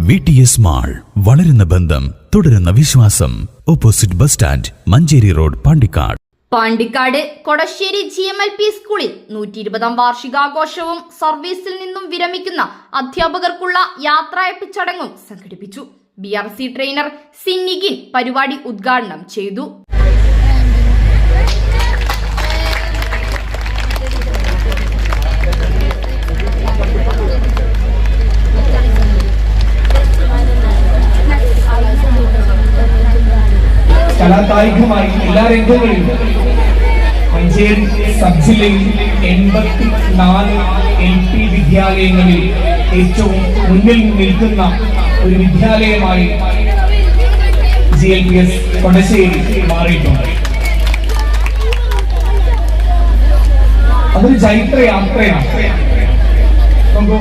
VTS mall, വളരുന്ന ബന്ധം, തുടരുന്ന വിശ്വാസം. Opposite bus stand, Manjeri road, Pandikkad. Pandikkad Kodassery GMLP സ്കൂളിൽ 120ാം വാർഷികാഘോഷവും സർവീസിൽ നിന്നും വിരമിക്കുന്ന അധ്യാപകർക്കുള്ള യാത്രയയപ്പ് ചടങ്ങും സംഘടിപ്പിച്ചു. BRC ട്രെയിനർ സിന്നിഗിൻ പരിപാടി ഉദ്ഘാടനം ചെയ്തു. കലാകായികമായി എല്ലാ രംഗങ്ങളിലും മഞ്ചേരി സബ് ജില്ലയിൽ 84 LP വിദ്യാലയങ്ങളിൽ ഏറ്റവും മുന്നിൽ നിൽക്കുന്ന ഒരു വിദ്യാലയമായി GLPS കൊടശ്ശേരി മാറിയിട്ടുണ്ട്. അതൊരു ചൈത്രയാത്രയാണ്. നോക്കൂ,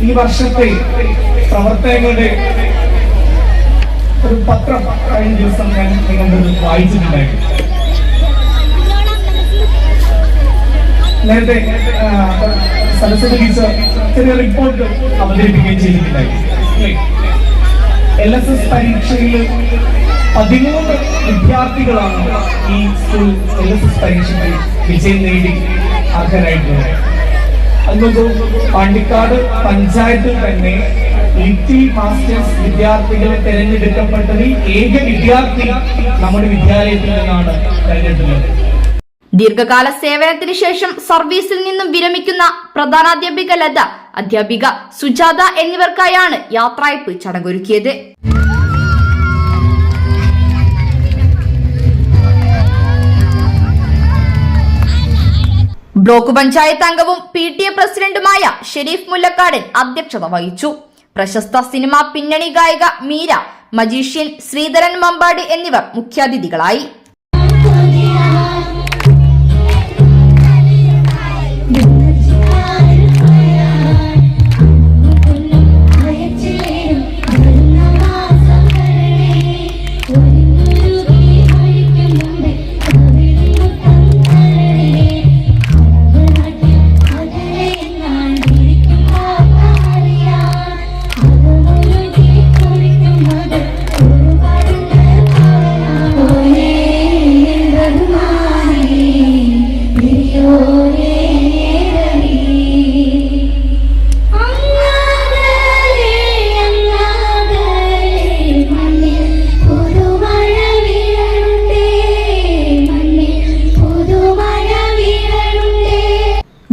ഈ വർഷത്തെ പ്രവർത്തനങ്ങളുടെ ഒരു പത്രം കഴിഞ്ഞ ദിവസം ഞാൻ നിങ്ങളുടെ വായിച്ചിട്ടുണ്ടായിരുന്നു. നേരത്തെ സരസ്വതി ടീച്ചർ ചെറിയ റിപ്പോർട്ട് അവതരിപ്പിക്കുകയും ചെയ്തിട്ടുണ്ടായിരുന്നു. LSS പരീക്ഷയിൽ 13 വിദ്യാർത്ഥികളാണ് ഈ സ്കൂൾ LSS പരീക്ഷയിൽ വിജയം നേടി അർഹരായിട്ടുള്ളത്. അതുകൊണ്ട് പാണ്ടിക്കാട് പഞ്ചായത്തിൽ തന്നെ ലിറ്റിൽ മാസ്റ്റേഴ്സ് വിദ്യാർത്ഥികളെ തെരഞ്ഞെടുക്കപ്പെട്ടതിൽ ഏക വിദ്യാർത്ഥി നമ്മുടെ വിദ്യാലയത്തിൽ നിന്നാണ് തെരഞ്ഞെടുത്തത്. ദീർഘകാല സേവനത്തിന് ശേഷം സർവീസിൽ നിന്നും വിരമിക്കുന്ന പ്രധാനാധ്യാപിക ലത, അധ്യാപിക സുജാത എന്നിവർക്കായാണ് യാത്രയയപ്പ് ചടങ്ങൊരുക്കിയത്. ബ്ലോക്ക് പഞ്ചായത്ത് അംഗവും PTA പ്രസിഡന്റുമായ ഷെരീഫ് മുല്ലക്കാടൻ അധ്യക്ഷത വഹിച്ചു. പ്രശസ്ത സിനിമാ പിന്നണി ഗായിക മീര, മജീഷ്യൻ ശ്രീധരൻ മമ്പാട് എന്നിവർ മുഖ്യാതിഥികളായി.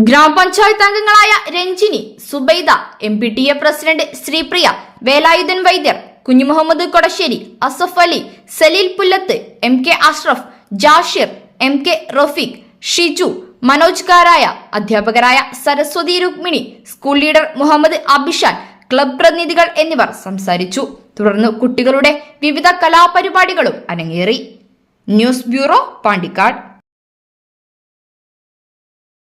ഗ്രാമപഞ്ചായത്ത് അംഗങ്ങളായ Ranjini, Subaida, MPTA president Sreepriya, Velayudhan Vaidyar, Kunjumuhammad Kodassery, Asaf Ali, Saleel Pullath, MK Ashraf, Jashir, MK Rafeeq, Shiju, Manoj Karaya, അധ്യാപകരായ Saraswathi Rukmini, school leader Muhammad Abishan, club പ്രതിനിധികൾ എന്നിവർ സംസാരിച്ചു. തുടർന്ന് കുട്ടികളുടെ വിവിധ കലാപരിപാടികളും അരങ്ങേറി. News bureau, Pandikkad.